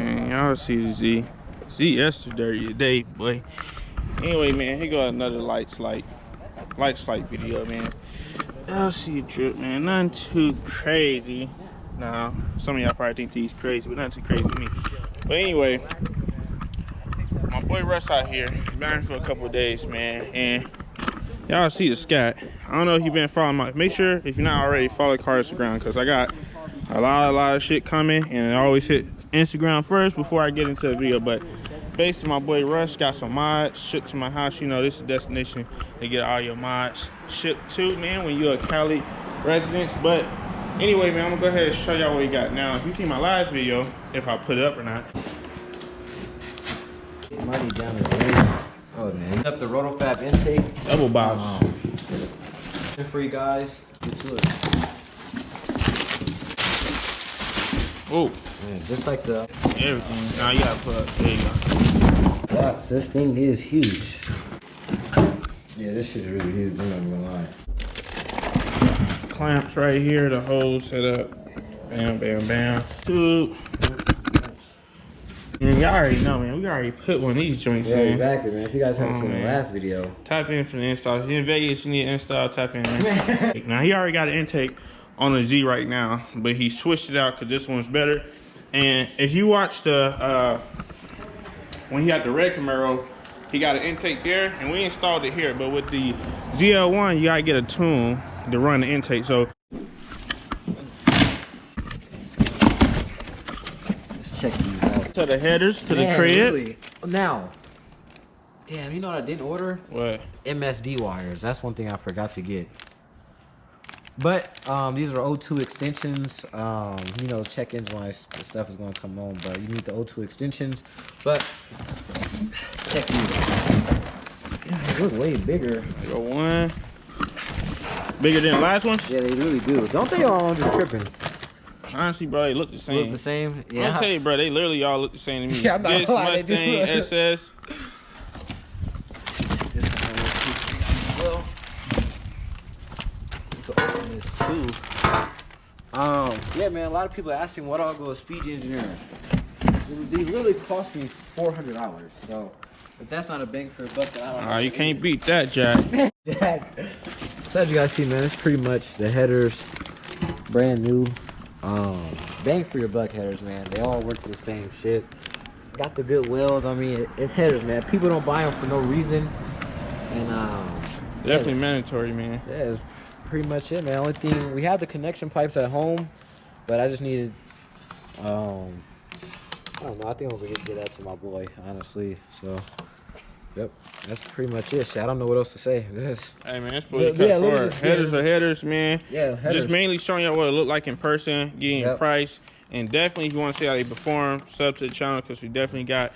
man. Y'all see the Z. ZS is dirty today, boy. Anyway, man, here go another light slight video, man. LC drip, man. Nothing too crazy. Nah, some of y'all probably think these crazy, but nothing too crazy to me. But anyway, my boy Russ out here. He's been here for a couple of days, man. And y'all see the scat. I don't know if you've been following my. Make sure if you're not already, follow Car Instagram, because I got a lot of shit coming, and I always hit Instagram first before I get into the video. But basically, my boy Russ got some mods shipped to my house. You know, this is the destination to get all your mods shipped to, man, when you're a Cali resident. But anyway, man, I'm gonna go ahead and show y'all what he got. Now, if you see my last video, if I put it up or not. Mighty down the drain. Oh man. Up the RotoFab intake. Double box. For you guys. Get to it. Oh. Man, just like the everything. Now you gotta put up. There you go. Box. This thing is huge. Yeah, this shit is really huge. I'm not gonna lie. Clamps right here. The hose set up. Bam, bam, bam. Tube. And y'all already know, man. We already put one of these joints in. Yeah, exactly, man. If you guys haven't seen the last video, type in for the install. If you're in Vegas, you need to install. Type in. Now he already got an intake on the Z right now, but he switched it out because this one's better. And if you watch the when he had the red Camaro, he got an intake there, and we installed it here. But with the ZL1, you gotta get a tune to run the intake. So let's check these out. To the headers, to the crib. Really? Now, damn, you know what I didn't order? What? MSD wires. That's one thing I forgot to get. But these are O2 extensions. You know, check-ins when the stuff is going to come on, but you need the O2 extensions. But check these out. Yeah, they look way bigger. There go one. Bigger than the last ones? Yeah, they really do. Don't they all just tripping? Honestly, bro, they look the same. Look the same? Yeah. I'm tell you, bro, they literally all look the same to me. Yeah, I'm not this lying, Mustang SS. This one well. To open this too. Yeah, man. A lot of people are asking what I'll go with speed engineering. These literally cost me $400. So, if that's not a bang for a buck, then I don't know. You can't beat that, Jack. So as you guys see, man, it's pretty much the headers, brand new. Bang for your buck headers, man. They all work the same shit. Got the good wheels. I mean, it's headers, man. People don't buy them for no reason. And definitely mandatory, man. Yeah, it's pretty much it, man. Only thing, we have the connection pipes at home, but I just needed I don't know, I think I'm gonna get that to my boy, honestly. So yep, that's pretty much it. Shit, I don't know what else to say. This. Hey man, that's what you cut for. Headers are headers, man. Yeah, headers. Just mainly showing you what it look like in person, getting your price, and definitely if you want to see how they perform, sub to the channel because we definitely got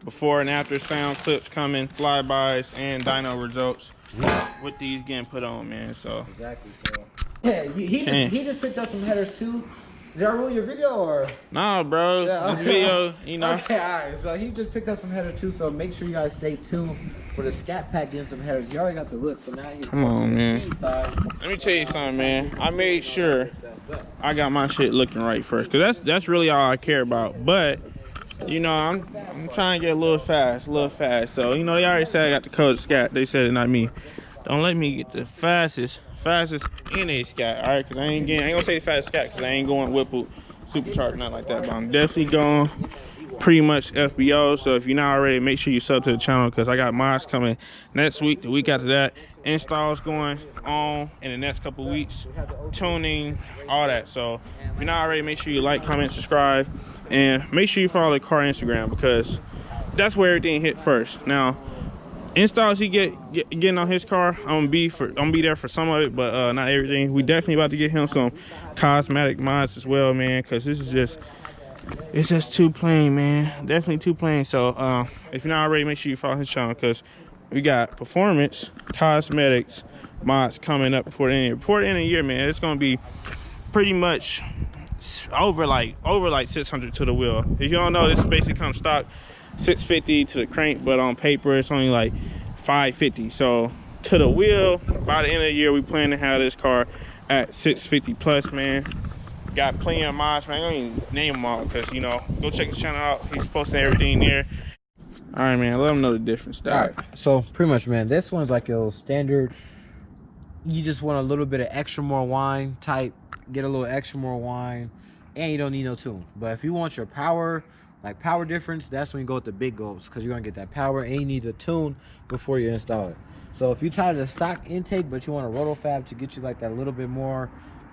before and after sound clips coming, flybys, and dyno results with these getting put on, man. So exactly. So yeah, he just picked up some headers too. Did I ruin your video or? Nah, bro. Yeah, this video, you know. Okay, alright. So he just picked up some headers too. So make sure you guys stay tuned for the scat pack getting some headers. He already got the look. So now he's come on, man. Let me tell you something, man. I made sure I got my shit looking right first, cause that's really all I care about. But you know, I'm trying to get a little fast. So you know, they already said I got the code scat. They said it, not me. Don't let me get the fastest in a scat, all right? Because I ain't gonna say the fastest scat because I ain't going Whipple supercharged, nothing like that. But I'm definitely going pretty much FBO. So if you're not already, make sure you sub to the channel because I got mods coming next week, the week after that. Installs going on in the next couple weeks, tuning, all that. So if you're not already, make sure you like, comment, subscribe, and make sure you follow the car Instagram because that's where everything hit first. Now, installs he getting on his car, I'm gonna be there for some of it, but not everything. We definitely about to get him some cosmetic mods as well, man, because this is just too plain, man. Definitely too plain. So if you're not already, make sure you follow his channel because we got performance cosmetics mods coming up before the end of the year, man. It's gonna be pretty much over like 600 to the wheel. If you don't know, this basically comes stock 650 to the crank, but on paper it's only like 550. So to the wheel, by the end of the year we plan to have this car at 650 plus, man. got plenty of mods, man. I don't even name them all because, you know, go check his channel out. He's posting everything there. All right, man, let them know the difference. All right, so pretty much, man, this one's like your standard. You just want a little bit of extra more wine type, get a little extra more wine, and you don't need no tune. But if you want your power, like power difference, that's when you go with the big Gulps, because you're gonna get that power and you need a tune before you install it. So if you're tired of the stock intake but you want a RotoFab to get you like that little bit more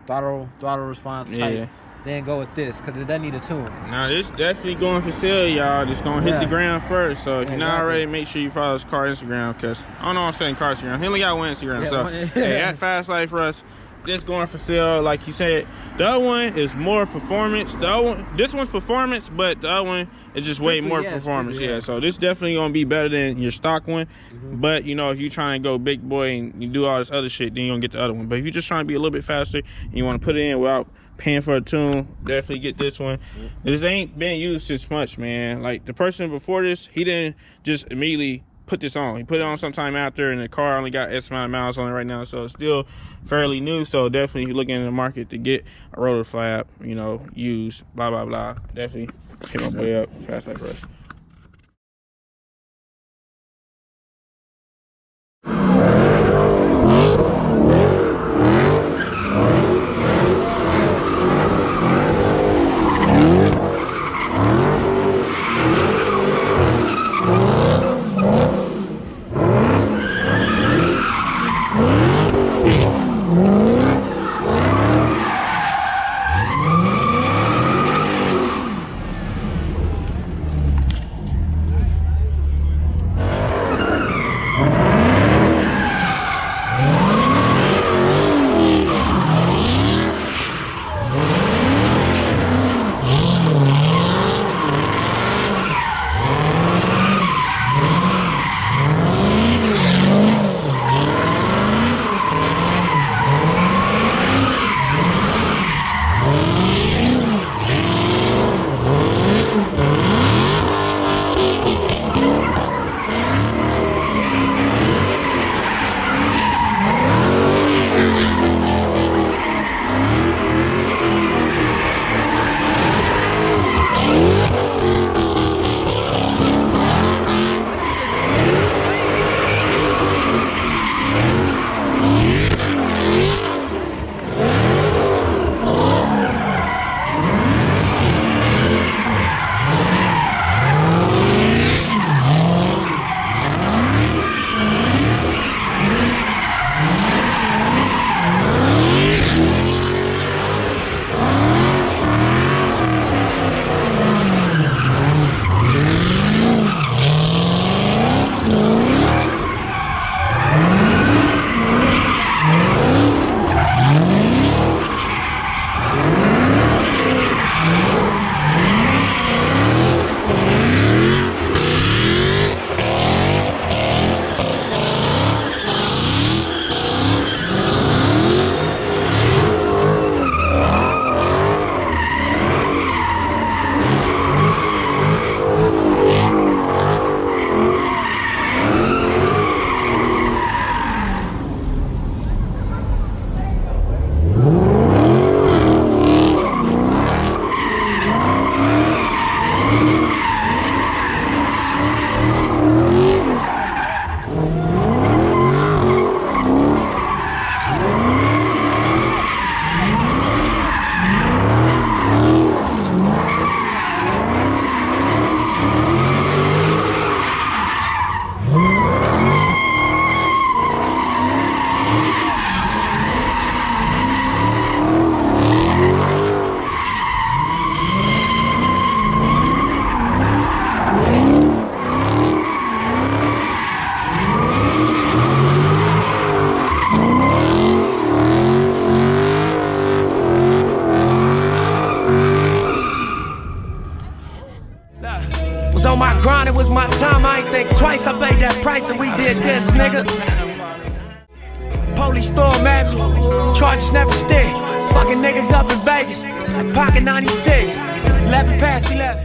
throttle response type, then go with this, because it doesn't need a tune. Now this definitely going for sale, y'all. Just gonna hit the ground first. So if you're not already, make sure you follow his car Instagram, because I don't know I'm saying car Instagram. He only got one Instagram. So hey, at Fast Life Russ, this going for sale. Like you said, the other one is more performance. The other one, this one's performance, but the other one is just way more performance. Yeah, so this definitely gonna be better than your stock one. But you know, if you're trying to go big boy and you do all this other shit, then you're gonna get the other one. But if you're just trying to be a little bit faster and you want to put it in without paying for a tune, definitely get this one. This ain't been used this much, man. Like the person before this, he didn't just immediately put this on. He put it on sometime after, and the car only got X amount of miles on it right now, so it's still fairly new. So definitely, if you're looking in the market to get a RotoFab, you know, used, blah blah blah, definitely hit my boy up, Fast Life Russ. Was on my grind, it was my time, I ain't think twice, I paid that price and we did this, nigga. Police storm at me, charges never stick. Fucking niggas up in Vegas, pocket 96, 11 past 11.